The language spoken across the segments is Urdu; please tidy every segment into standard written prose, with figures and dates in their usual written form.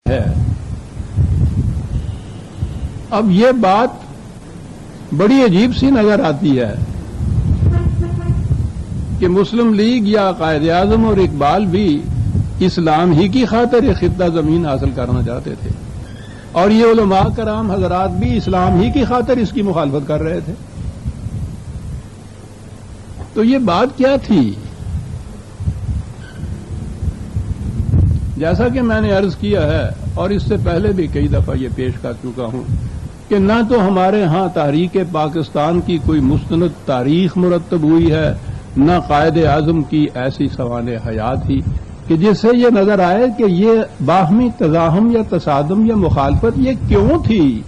ہے۔ اب یہ بات بڑی عجیب سی نظر آتی ہے کہ مسلم لیگ یا قائد اعظم اور اقبال بھی اسلام ہی کی خاطر یہ خطہ زمین حاصل کرنا چاہتے تھے، اور یہ علماء کرام حضرات بھی اسلام ہی کی خاطر اس کی مخالفت کر رہے تھے۔ تو یہ بات کیا تھی؟ جیسا کہ میں نے عرض کیا ہے اور اس سے پہلے بھی کئی دفعہ یہ پیش کر چکا ہوں کہ نہ تو ہمارے ہاں تحریک پاکستان کی کوئی مستند تاریخ مرتب ہوئی ہے، نہ قائد اعظم کی ایسی سوانح حیات تھی کہ جس سے یہ نظر آئے کہ یہ باہمی تزاحم یا تصادم یا مخالفت یہ کیوں تھی۔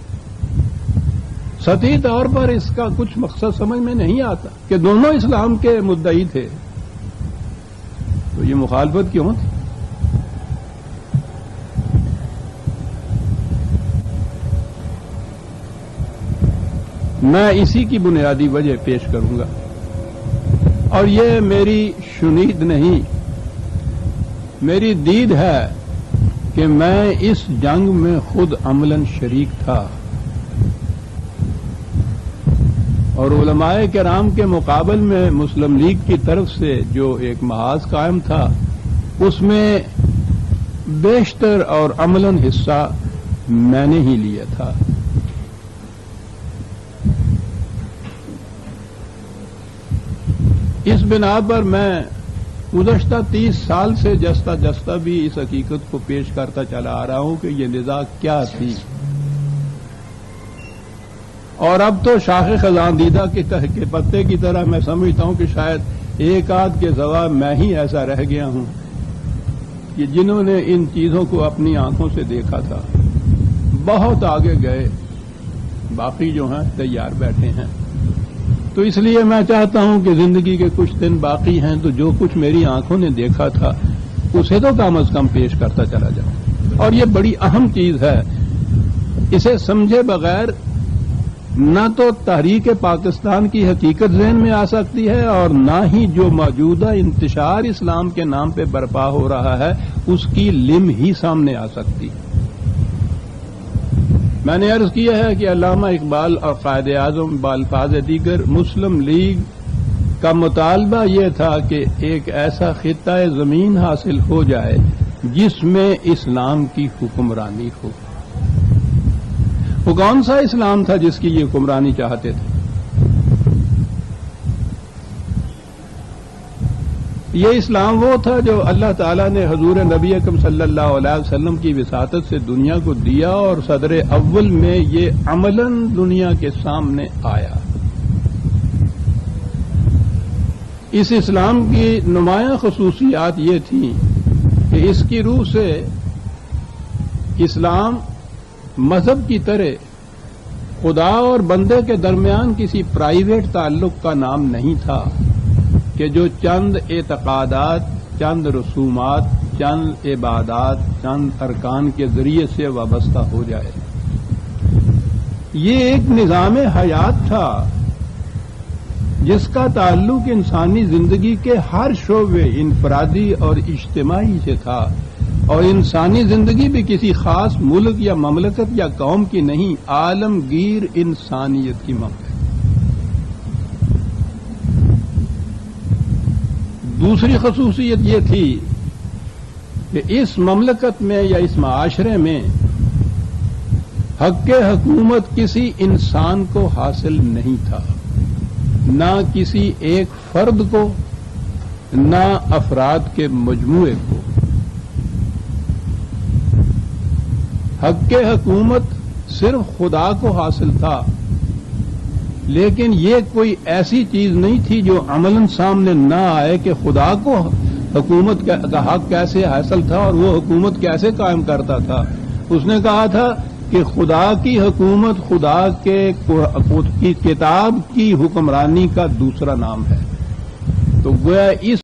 سطحی طور پر اس کا کچھ مقصد سمجھ میں نہیں آتا کہ دونوں اسلام کے مدعی تھے، تو یہ مخالفت کیوں تھی؟ میں اسی کی بنیادی وجہ پیش کروں گا، اور یہ میری شنید نہیں، میری دید ہے کہ میں اس جنگ میں خود عملاً شریک تھا، اور علماء کرام کے مقابل میں مسلم لیگ کی طرف سے جو ایک محاذ قائم تھا اس میں بیشتر اور عملاً حصہ میں نے ہی لیا تھا۔ اس بنا پر میں گزشتہ 30 سال سے جستا جستا بھی اس حقیقت کو پیش کرتا چلا آ رہا ہوں کہ یہ نزاع کیا تھی، اور اب تو شاخ خزاں دیدہ کے پتے کی طرح میں سمجھتا ہوں کہ شاید ایک آدھ کے سوا میں ہی ایسا رہ گیا ہوں کہ جنہوں نے ان چیزوں کو اپنی آنکھوں سے دیکھا تھا۔ بہت آگے گئے، باقی جو ہیں تیار بیٹھے ہیں۔ تو اس لیے میں چاہتا ہوں کہ زندگی کے کچھ دن باقی ہیں تو جو کچھ میری آنکھوں نے دیکھا تھا اسے تو کم از کم پیش کرتا چلا جاؤں، اور یہ بڑی اہم چیز ہے۔ اسے سمجھے بغیر نہ تو تحریک پاکستان کی حقیقت ذہن میں آ سکتی ہے، اور نہ ہی جو موجودہ انتشار اسلام کے نام پہ برپا ہو رہا ہے اس کی لم ہی سامنے آ سکتی۔ میں نے عرض کیا ہے کہ علامہ اقبال اور قائد اعظم بالفاظ دیگر مسلم لیگ کا مطالبہ یہ تھا کہ ایک ایسا خطہ زمین حاصل ہو جائے جس میں اسلام کی حکمرانی ہو۔ وہ کون سا اسلام تھا جس کی یہ حکمرانی چاہتے تھے؟ یہ اسلام وہ تھا جو اللہ تعالیٰ نے حضور نبی اکرم صلی اللہ علیہ وسلم کی وساطت سے دنیا کو دیا، اور صدر اول میں یہ عملاً دنیا کے سامنے آیا۔ اس اسلام کی نمایاں خصوصیات یہ تھیں کہ اس کی روح سے اسلام مذہب کی طرح خدا اور بندے کے درمیان کسی پرائیویٹ تعلق کا نام نہیں تھا کہ جو چند اعتقادات، چند رسومات، چند عبادات، چند ارکان کے ذریعے سے وابستہ ہو جائے۔ یہ ایک نظام حیات تھا جس کا تعلق انسانی زندگی کے ہر شعبے انفرادی اور اجتماعی سے تھا، اور انسانی زندگی بھی کسی خاص ملک یا مملکت یا قوم کی نہیں، عالمگیر انسانیت کی مملکت۔ دوسری خصوصیت یہ تھی کہ اس مملکت میں یا اس معاشرے میں حق حکومت کسی انسان کو حاصل نہیں تھا، نہ کسی ایک فرد کو، نہ افراد کے مجموعے کو۔ حق حکومت صرف خدا کو حاصل تھا، لیکن یہ کوئی ایسی چیز نہیں تھی جو عملاً سامنے نہ آئے کہ خدا کو حکومت کا حق کیسے حاصل تھا اور وہ حکومت کیسے قائم کرتا تھا۔ اس نے کہا تھا کہ خدا کی حکومت خدا کی کتاب کی حکمرانی کا دوسرا نام ہے۔ تو گویا اس